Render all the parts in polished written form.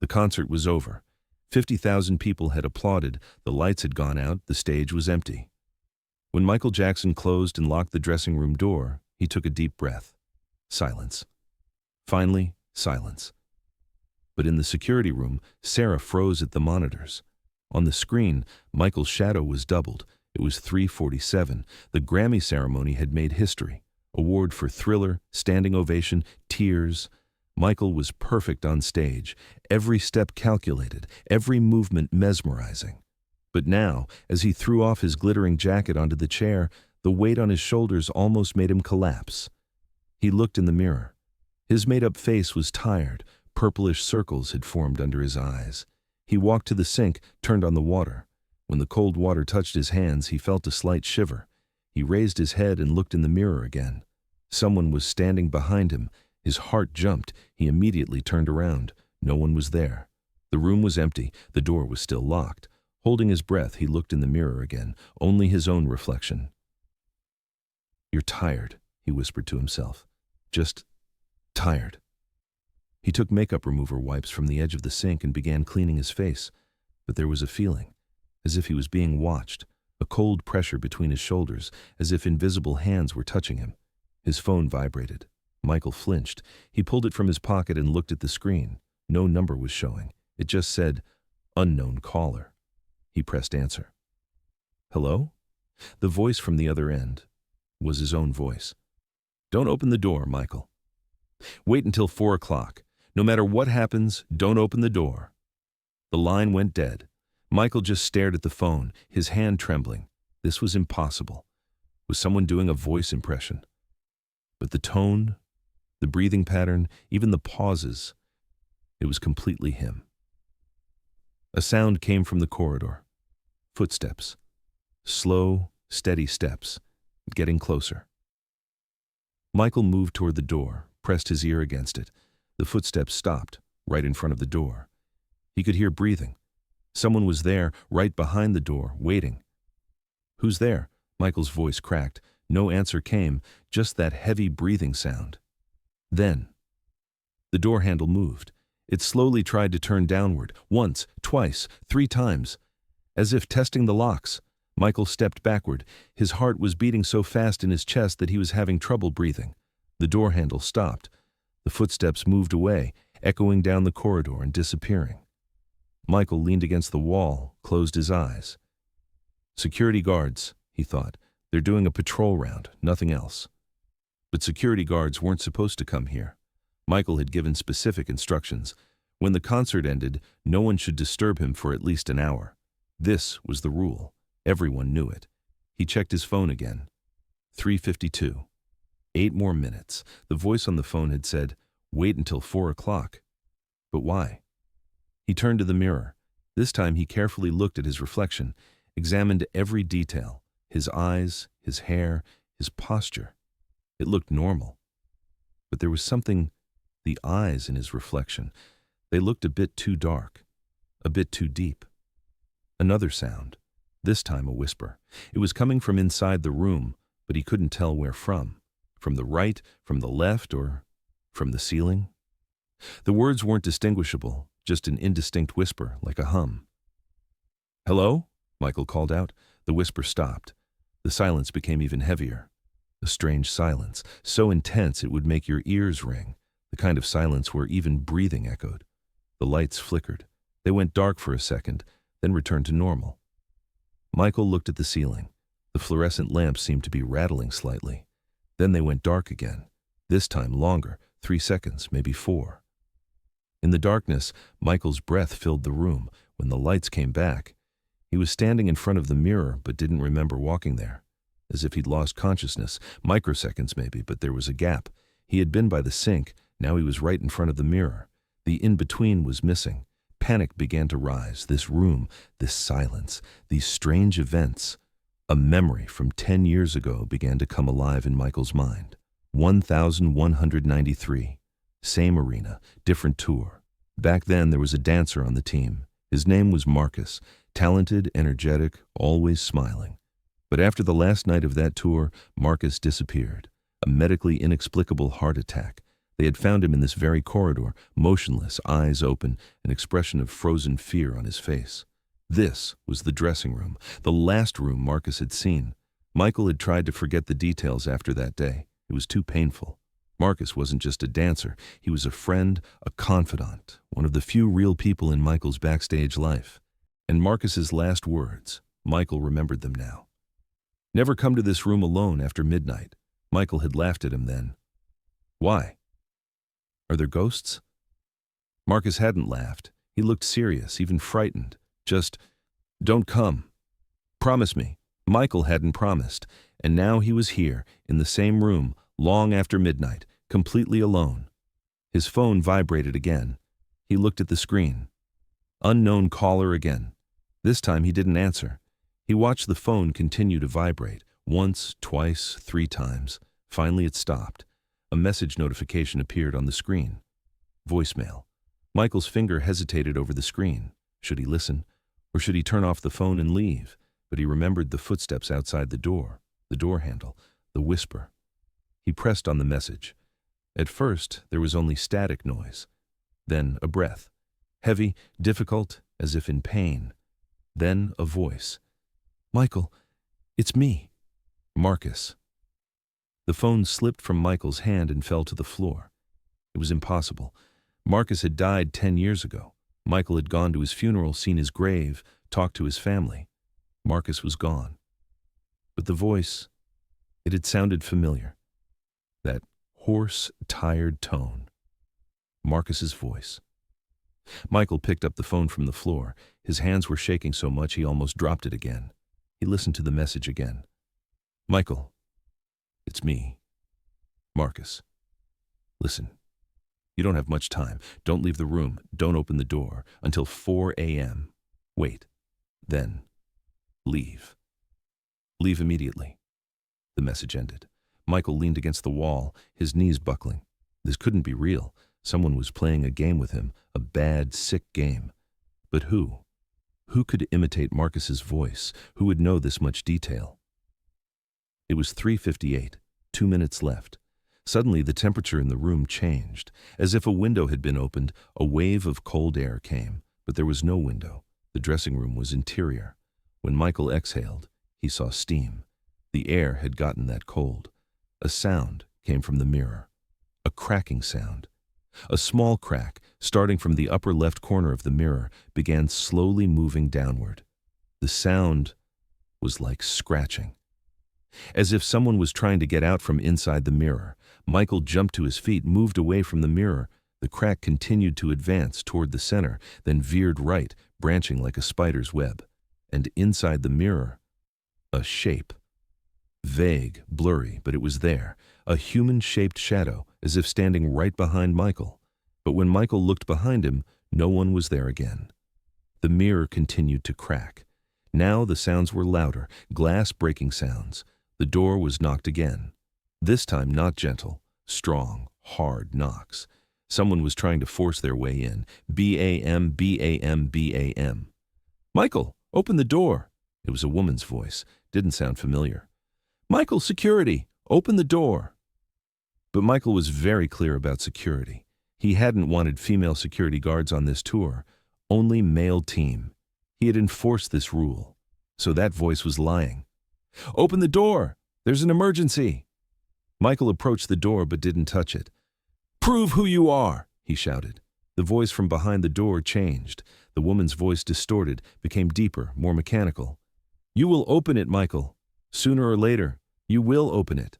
The concert was over. 50,000 people had applauded, the lights had gone out, the stage was empty. When Michael Jackson closed and locked the dressing room door, he took a deep breath. Silence. Finally, silence. But in the security room, Sarah froze at the monitors. On the screen, Michael's shadow was doubled. It was 3:47. The Grammy ceremony had made history. Award for Thriller, standing ovation, tears. Michael was perfect on stage, every step calculated, every movement mesmerizing. But now, as he threw off his glittering jacket onto the chair, the weight on his shoulders almost made him collapse. He looked in the mirror. His made-up face was tired. Purplish circles had formed under his eyes. He walked to the sink, turned on the water. When the cold water touched his hands, he felt a slight shiver. He raised his head and looked in the mirror again. Someone was standing behind him. His heart jumped. He immediately turned around. No one was there. The room was empty. The door was still locked. Holding his breath, he looked in the mirror again, only his own reflection. "You're tired," he whispered to himself. "Just tired." He took makeup remover wipes from the edge of the sink and began cleaning his face, but there was a feeling, as if he was being watched, a cold pressure between his shoulders, as if invisible hands were touching him. His phone vibrated. Michael flinched. He pulled it from his pocket and looked at the screen. No number was showing. It just said, "Unknown caller." He pressed answer. "Hello?" The voice from the other end was his own voice. "Don't open the door, Michael. Wait until 4 o'clock. No matter what happens, don't open the door." The line went dead. Michael just stared at the phone, his hand trembling. This was impossible. Was someone doing a voice impression? But the tone, the breathing pattern, even the pauses, it was completely him. A sound came from the corridor. Footsteps. Slow, steady steps, getting closer. Michael moved toward the door, pressed his ear against it. The footsteps stopped, right in front of the door. He could hear breathing. Someone was there, right behind the door, waiting. "Who's there?" Michael's voice cracked. No answer came, just that heavy breathing sound. Then, the door handle moved. It slowly tried to turn downward, once, twice, 3 times. As if testing the locks, Michael stepped backward. His heart was beating so fast in his chest that he was having trouble breathing. The door handle stopped. The footsteps moved away, echoing down the corridor and disappearing. Michael leaned against the wall, closed his eyes. "Security guards," he thought. "They're doing a patrol round, nothing else." But security guards weren't supposed to come here. Michael had given specific instructions. When the concert ended, no one should disturb him for at least an hour. This was the rule. Everyone knew it. He checked his phone again. 3:52. 8 more minutes. The voice on the phone had said, "Wait until 4 o'clock." But why? He turned to the mirror. This time he carefully looked at his reflection, examined every detail, his eyes, his hair, his posture. It looked normal. But there was something, the eyes in his reflection. They looked a bit too dark, a bit too deep. Another sound, this time a whisper. It was coming from inside the room, but he couldn't tell where from. From the right, from the left, or from the ceiling? The words weren't distinguishable, just an indistinct whisper, like a hum. "Hello?" Michael called out. The whisper stopped. The silence became even heavier. A strange silence, so intense it would make your ears ring, the kind of silence where even breathing echoed. The lights flickered. They went dark for a second, then returned to normal. Michael looked at the ceiling. The fluorescent lamps seemed to be rattling slightly. Then they went dark again, this time longer, 3 seconds, maybe 4. In the darkness, Michael's breath filled the room. When the lights came back, he was standing in front of the mirror but didn't remember walking there. As if he'd lost consciousness, microseconds maybe, but there was a gap. He had been by the sink, now he was right in front of the mirror. The in-between was missing. Panic began to rise. This room, this silence, these strange events. A memory from 10 years ago began to come alive in Michael's mind. 1193. Same arena, different tour. Back then there was a dancer on the team. His name was Marcus, talented, energetic, always smiling. But after the last night of that tour, Marcus disappeared. A medically inexplicable heart attack. They had found him in this very corridor, motionless, eyes open, an expression of frozen fear on his face. This was the dressing room, the last room Marcus had seen. Michael had tried to forget the details after that day. It was too painful. Marcus wasn't just a dancer. He was a friend, a confidant, one of the few real people in Michael's backstage life. And Marcus's last words, Michael remembered them now. "Never come to this room alone after midnight." Michael had laughed at him then. "Why? Are there ghosts?" Marcus hadn't laughed. He looked serious, even frightened. Just, "Don't come. Promise me." Michael hadn't promised, and now he was here, in the same room, long after midnight, completely alone. His phone vibrated again. He looked at the screen. Unknown caller again. This time he didn't answer. He watched the phone continue to vibrate, once, twice, 3 times. Finally it stopped. A message notification appeared on the screen. Voicemail. Michael's finger hesitated over the screen. Should he listen? Or should he turn off the phone and leave? But he remembered the footsteps outside the door handle, the whisper. He pressed on the message. At first, there was only static noise. Then a breath. Heavy, difficult, as if in pain. Then a voice. "Michael, it's me, Marcus." The phone slipped from Michael's hand and fell to the floor. It was impossible. Marcus had died 10 years ago. Michael had gone to his funeral, seen his grave, talked to his family. Marcus was gone. But the voice, it had sounded familiar. That hoarse, tired tone. Marcus's voice. Michael picked up the phone from the floor. His hands were shaking so much he almost dropped it again. He listened to the message again. "Michael, it's me, Marcus. Listen, you don't have much time. Don't leave the room. Don't open the door until 4 a.m. Wait. Then leave. Leave immediately." The message ended. Michael leaned against the wall, his knees buckling. This couldn't be real. Someone was playing a game with him, a bad, sick game. But who? Who could imitate Marcus's voice? Who would know this much detail? It was 3:58, 2 minutes left. Suddenly the temperature in the room changed. As if a window had been opened, a wave of cold air came. But there was no window. The dressing room was interior. When Michael exhaled, he saw steam. The air had gotten that cold. A sound came from the mirror. A cracking sound. A small crack, starting from the upper left corner of the mirror, began slowly moving downward. The sound was like scratching. As if someone was trying to get out from inside the mirror. Michael jumped to his feet, moved away from the mirror. The crack continued to advance toward the center, then veered right, branching like a spider's web. And inside the mirror, a shape. Vague, blurry, but it was there. A human-shaped shadow, as if standing right behind Michael. But when Michael looked behind him, no one was there again. The mirror continued to crack. Now the sounds were louder, glass-breaking sounds. The door was knocked again. This time not gentle, strong, hard knocks. Someone was trying to force their way in. B-A-M, B-A-M, B-A-M. "Michael, open the door." It was a woman's voice. Didn't sound familiar. "Michael, security, open the door." But Michael was very clear about security. He hadn't wanted female security guards on this tour, only male team. He had enforced this rule. So that voice was lying. "Open the door! There's an emergency!" Michael approached the door but didn't touch it. "Prove who you are!" he shouted. The voice from behind the door changed. The woman's voice distorted, became deeper, more mechanical. "You will open it, Michael. Sooner or later, you will open it."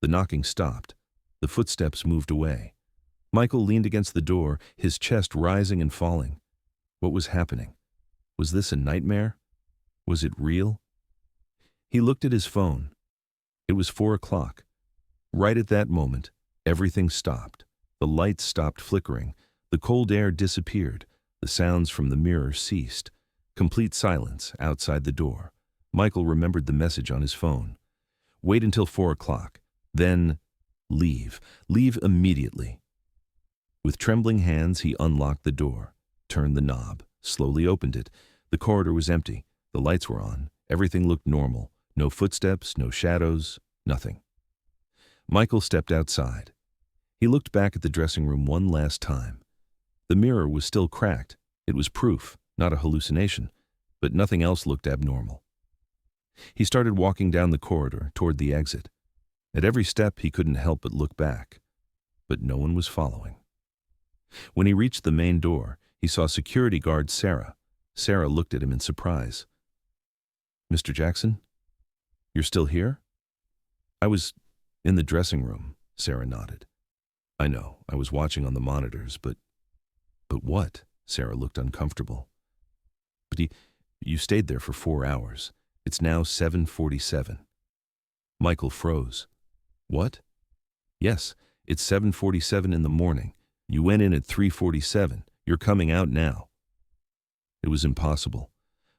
The knocking stopped. The footsteps moved away. Michael leaned against the door, his chest rising and falling. What was happening? Was this a nightmare? Was it real? He looked at his phone. It was 4 o'clock. Right at that moment, everything stopped. The lights stopped flickering. The cold air disappeared. The sounds from the mirror ceased. Complete silence outside the door. Michael remembered the message on his phone. Wait until 4 o'clock. Then leave. Leave immediately. With trembling hands, he unlocked the door, turned the knob, slowly opened it. The corridor was empty. The lights were on. Everything looked normal. No footsteps, no shadows, nothing. Michael stepped outside. He looked back at the dressing room one last time. The mirror was still cracked. It was proof, not a hallucination, but nothing else looked abnormal. He started walking down the corridor toward the exit. At every step, he couldn't help but look back, but no one was following. When he reached the main door, he saw security guard Sarah. Sarah looked at him in surprise. "Mr. Jackson? You're still here?" "I was in the dressing room," Sarah nodded. "I know, I was watching on the monitors, but what?" Sarah looked uncomfortable. "But you stayed there for 4 hours. It's now 7:47. Michael froze. "What?" "Yes, it's 7:47 in the morning. You went in at 3:47. You're coming out now." It was impossible.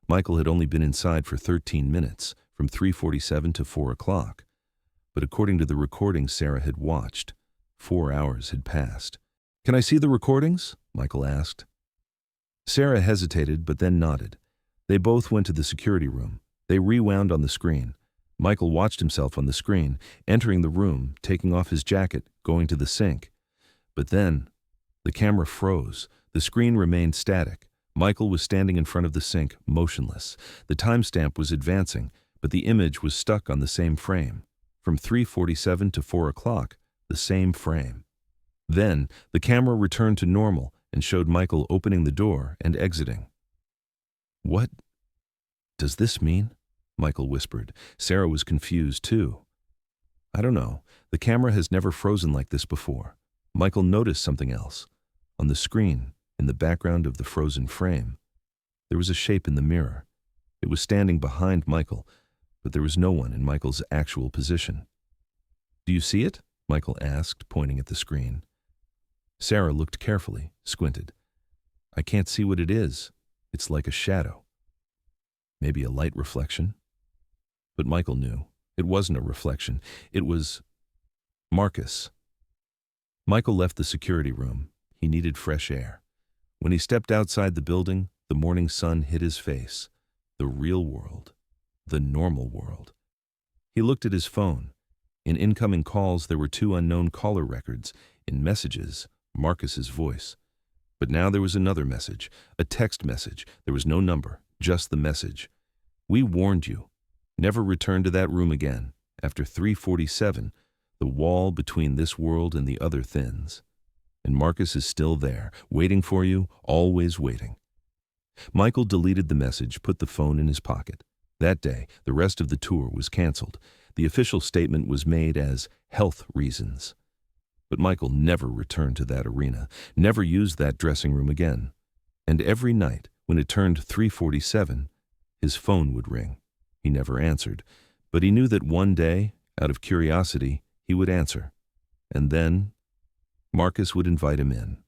Michael had only been inside for 13 minutes, from 3:47 to 4 o'clock. But according to the recordings Sarah had watched, 4 hours had passed. "Can I see the recordings?" Michael asked. Sarah hesitated, but then nodded. They both went to the security room. They rewound on the screen. Michael watched himself on the screen, entering the room, taking off his jacket, going to the sink. But then, the camera froze. The screen remained static. Michael was standing in front of the sink, motionless. The timestamp was advancing, but the image was stuck on the same frame. From 3:47 to 4 o'clock, the same frame. Then, the camera returned to normal and showed Michael opening the door and exiting. "What does this mean?" Michael whispered. Sarah was confused too. "I don't know. The camera has never frozen like this before." Michael noticed something else. On the screen, in the background of the frozen frame, there was a shape in the mirror. It was standing behind Michael, but there was no one in Michael's actual position. "Do you see it?" Michael asked, pointing at the screen. Sarah looked carefully, squinted. "I can't see what it is. It's like a shadow. Maybe a light reflection?" But Michael knew. It wasn't a reflection. It was Marcus. Michael left the security room. He needed fresh air. When he stepped outside the building, the morning sun hit his face. The real world. The normal world. He looked at his phone. In incoming calls, there were 2 unknown caller records. In messages, Marcus's voice. But now there was another message, a text message. There was no number, just the message. "We warned you. Never return to that room again. After 3:47, the wall between this world and the other thins. And Marcus is still there, waiting for you, always waiting." Michael deleted the message, put the phone in his pocket. That day, the rest of the tour was canceled. The official statement was made as health reasons. But Michael never returned to that arena, never used that dressing room again. And every night, when it turned 3:47, his phone would ring. He never answered, but he knew that one day, out of curiosity, he would answer. And then Marcus would invite him in.